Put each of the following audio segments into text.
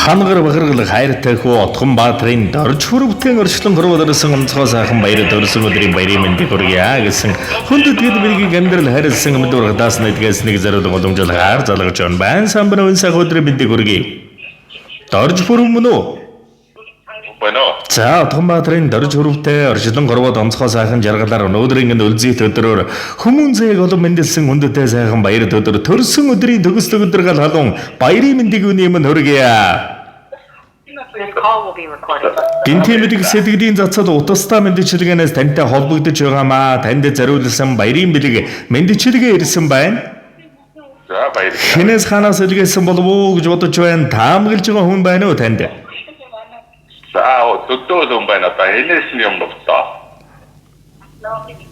Хангар багаргал хайртай хүү Отхон Баатрын дорж хүрвтэн орчлон хорволорсон онцгой сайхан баярд өрсөн өдрийн баярын мэндийг хүргье гэсэн хүндэтгэл мэргийг амьдрал харилсан мэдвэргдаас нэгээс нэг зориулга боломжлохоор залгаж байна. Байн самбар өн сайхан өдрийн мэндийг хүргье. Дорж хүрв мөн үү? За Отхон Баатрын дорж хүрвтэй орчлон хорвоод онцгой сайхан жаргалаар өнөөдрийн үлзийт өдрөөр хүмүүн зээг олон мэндэлсэн хүндэтэй сайхан баярд өдөр төрсөн өдрийн төгсдөг өдөр гал халуун баярын мэндийг үнийн мөн хүргье. Гинтэмэдэг сэтгэлийн цацад утастай мэдчилгээнээс тантай холбогдож байгаамаа танд зориулсан баярын бэлэг мэдчилгээ ирсэн байна. За баяр. Хинээс ханаас илгээсэн болов уу гэж бодож байна. Таамаглаж байгаа хүн байна уу танд? За төдөө хүн байна. Одоо хинээс нь юм боллоо.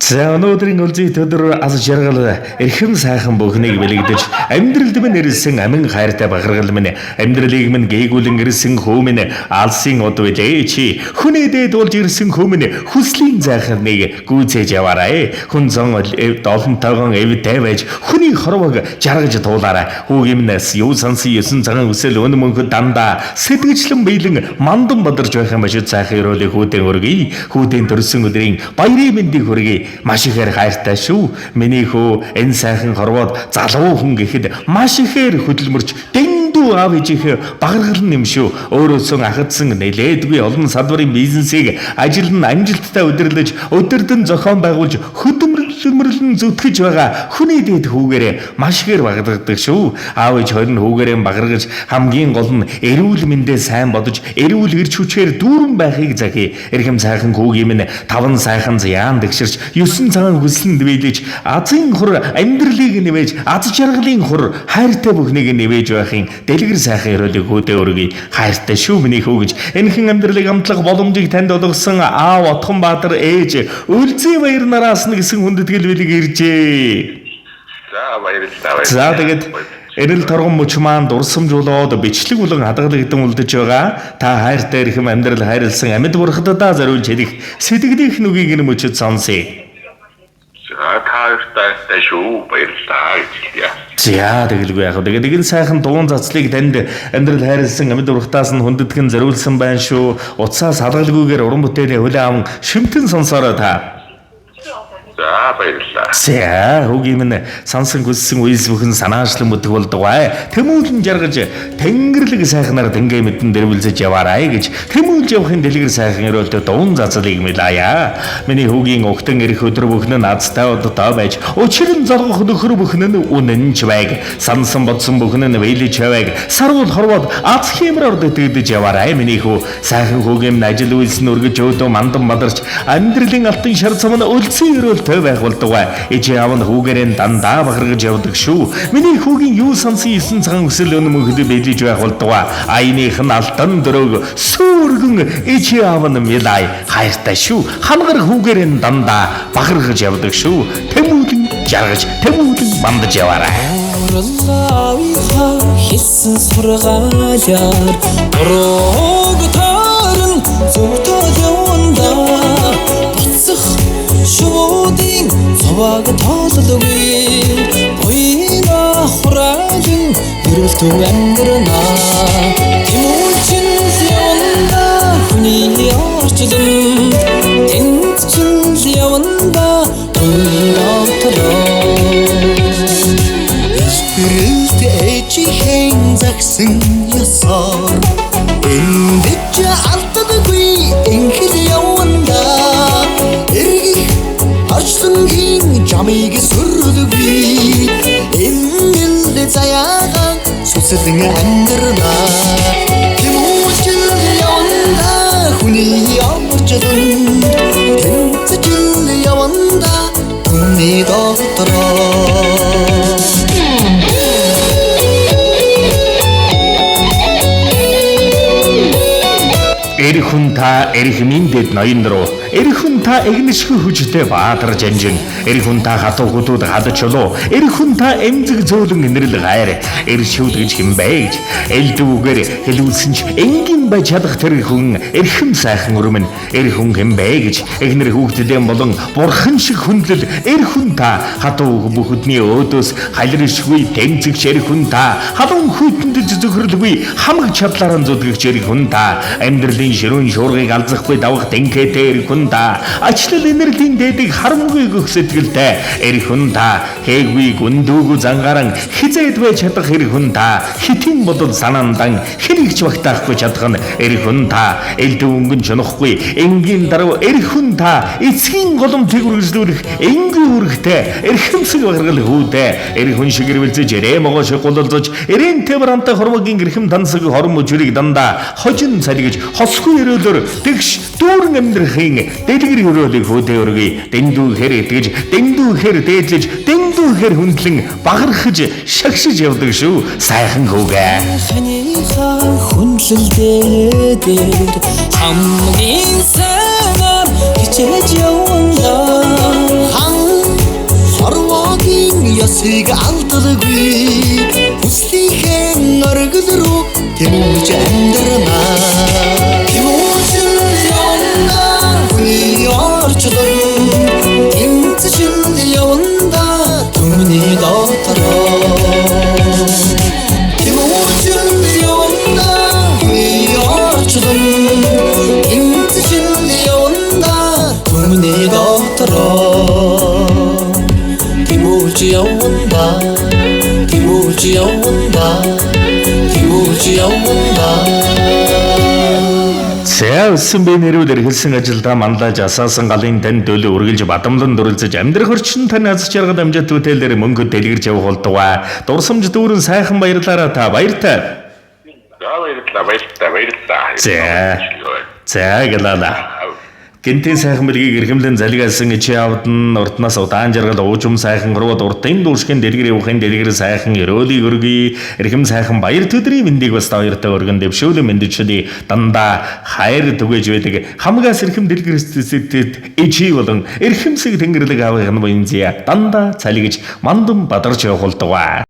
За өнөөдрийн үлзий төдөр аз жаргал эрхэм сайхан бүхнийг бэлэгдэж амьдралд минь ирсэн амин хайртай багаргал минь амьдралыг минь гээгүүлэн ирсэн хөө минь алсын од билээ чи хүний дээд болж ирсэн хөө минь хүслийн зайхныг гүйцээж яваарай хүн зон долонтойгон эвтэй байж хүний хорвог жаргаж туулаарай хүүгимнээс юу сансан 9 цагаан үсэл өн мөнхөд дандаа сэтгэжлэн биелэн мандан бадарч байх юм шиг сайхан өрөөлийг хүүдэн өргөе хүүдэн төрсөн өдрийн баярын мэндийг хүргэе маш ихээр хайртай шүү. Миний хөө энэ сайхан хорвоод залуу хүн гэхэд маш ихээр хөдөлмөрч дэндүү аав ээжийнхээ багаргал нэм шүү. Өөрөөсөө ахадсан нэлээдгүй олон салбарын бизнесийг ажил нь амжилттай удирлаж, өдөрдөн зохион байгуулж хөдөлмөрлөн зүтгэж байгаа хүний дэд хүүгээрээ маш ихээр багаргадаг шүү. Аав ээж хоёр нь хүүгээрээ багаргаж хамгийн гол нь эрүүл мэндээ сайн бодож, эрүүл эрч хүчээр дүүрэн байхыг захи. Эрхэм сайхан хүүгийн минь таван сайхан зяан дэгширч 9 цагаан хүслэнд биелэж азын хур амьдралыг нэмэж аз жаргалын хур хайртай бүхнийг нэмэж байхын дэлгэр сайхан өрөөлийг хүүдээ өргөе хайртай шүү миний хүү гэж энэхэн амьдралыг амтлах боломжийг танд олгосон аав Отхон Баатар ээж үлзий баяр нараас нь гэсэн хүндэтгэл билэг иржээ. За баярлалаа. За тэгээд эрэл торгон мөч маань дурсамжуулаад бичлэг болон хадгалаг хэдэн үлдэж байгаа. Та хайртай эрхэм амьдрал хайрлсан амьд бурхадаа зориулж хэлэх сэтгэлийнх нүгийг нь мөчөд сонсъё. За таартай шүү баярлалаа гэж. За тэгэлгүй яах вэ? Тэгээд энэ сайхан дуун цацлыг танд амьдрал хайрлсан амьд бурхтаас нь хүндэтгэн зориулсан байна шүү. Утсаас халгалгүйгээр уран бүтээлээ хүлээн аван шимтэн сонсороо та. За баярлалаа. За хүүгийн минь сансан хүссэн үйлс бүхэн санаачлан мэддэг болдгоо. Тэмүүлэн жаргаж тэнгэрлэг сайхнаар тэнгээ мэдэн дэрвэлзэж яваарай гэж тэмүүлж явахын дэлгэр сайхан өрөөлтөд дуун цацлыг мэлаая. Миний хүүгийн өгтөн ирэх өдөр бүхэн нь азтай одтой байж учрын зоргох нөхөр бүхэн нь үнэнч байг. Сансан бодсон бүхэн нь биелэж явайг сарвал хорвоод аз хэмрээр дэтгэдэж яваарай. Миний хүү сайхан хүүгийн минь ажил үйлс нь өргөж өөдөө мандан мадарч амьдралын алтан шар цамна үлцэн өрөөл төв байх болдог. Ээж аав нь хүүгээрээ дандаа бахаргаж явдаг шүү. Миний хүүгийн юу сансан 9 цагаан өсөл өн мөнхөд бэлэж байх болдог. Айных нь алтан дөрөг сүргэн ээж аав нь мэлай хайртай шүү. Хангар хүүгээрээ дандаа бахаргаж явдаг шүү. Тэмүүлэн жаргаж тэмүүлэн мандаж яваарай. Хэлсэн сургаалаар өрөөг таарн зүгтөд явандаа бацах шуудын цаваг тооллогүй буйна хураажин эрэлтүү амьдрана тэмүүлчин яванда хүний орчлон тэнцчин яванда хүний ортлоо эсперэнт эчихэн загсан ясаар эндэж алдаггүй инхэл яванда арчсангийн жамыг сүрдэггүй эмнэлд заяагаа сүсэлэн амьдрна тэмүүлчин яванда хүний орчлон тэнцчин яванда хүний доктороо Эрх хүн та эрх миндэд ноён руу эх хүн та эгнэшгүй хүчтэй баатар жанжин эх хүн та хатуу гудууд хадаж чулуу эх хүн та эмзэг зөөлөн инэрл гайр эр шүүд гэж хэмбэ гэж элдвүүгээр хэлүүлсэн ч энгийн байж чадах тэр хүн эрхэм сайхан өрмөн эр хүн хэмбэ гэж эгнэр хүүхдүүдэн болон бурхан шиг хүндлэл эр хүн та хатуу бүхөдний өөдөөс халиршгүй тэмцэгч эр хүн та халуун хүйтэнд зөвхөрлгүй хамаг чадлаараа зүдгэгч эр хүн та амьдралын ширүүн шуургыг алзахгүй давах тэнхээтэй эр хүн та ачлал энерлийн дээдэг харамгүй гөх сэтгэлтэй эр хүн та хээггүй гүндүүг зангаран хизээд байж чадах эр хүн та хитийн бодол санаандан хэрэгч багтаахгүй чадах нь эр хүн та элдв өнгөн чонохгүй энгийн дарав эр хүн та эцгийн голомтыг үргэлжлүүлэх энгийн үүрэгтэй эрхэмсэг багаргал хүүдээ эр хүн шиг ирвэлзэж эрэ могоо шиг гулалзаж эрен тэбрантай хормогийн эрхэм тансаг хорм мөчрийг дандаа хожин цалгиж хосгүй өрөөлөөр тэгш дүүрэн амьдрахын дэлгэр өрөөлийг хүүдээ өргөе дэндүүхээр итгэж дэндүүхээр дээдлэж дэндүүхээр хүндлэн багархаж шагшиж явдаг шүү сайхан хүүгээ ханиха хүндлэлдээ дээр хамгийн сайнаар хичээж явна хан хорвогийн ясыг алдалгүй хүслийнхэн оргил руу тэмүүлж амьдрна тэмүүлж явна хүний орчлон тэмцэж явна түмний дотороо Зэвсэн би нэрүүдэр хэлсэн ажилдаа мандаж асаасан галын тань төлөө үргэлж бадамлан дүрлзэж амьдрах орчин тань аз жаргал амжит бүтээлээр мөнгө дэлгэрж явах болтугай. Дурсамж дүүрэн сайхан баярлаараа та баяртай. баярлалаа. За гэлээ. Гинтийн сайхан бэлгийг эрхэмлэн залгиалсан чи авдан уртнаас удаан жаргал уужим сайхан руу уртын дүүшгэн дэлгэр явахын дэлгэр сайхан өрөөлийг өргөе эрхэм сайхан баяр төдрийн мэндийг бас хоёртой өргөн дэвшүүлэн мэндчилий дандаа хайр түгэж байдаг хамгаас эрхэм дэлгэрсэд ичи болон эрхэмсэг тэнгэрлэг авахын буянзия дандаа цалигж мандам бадарч явах болтугай.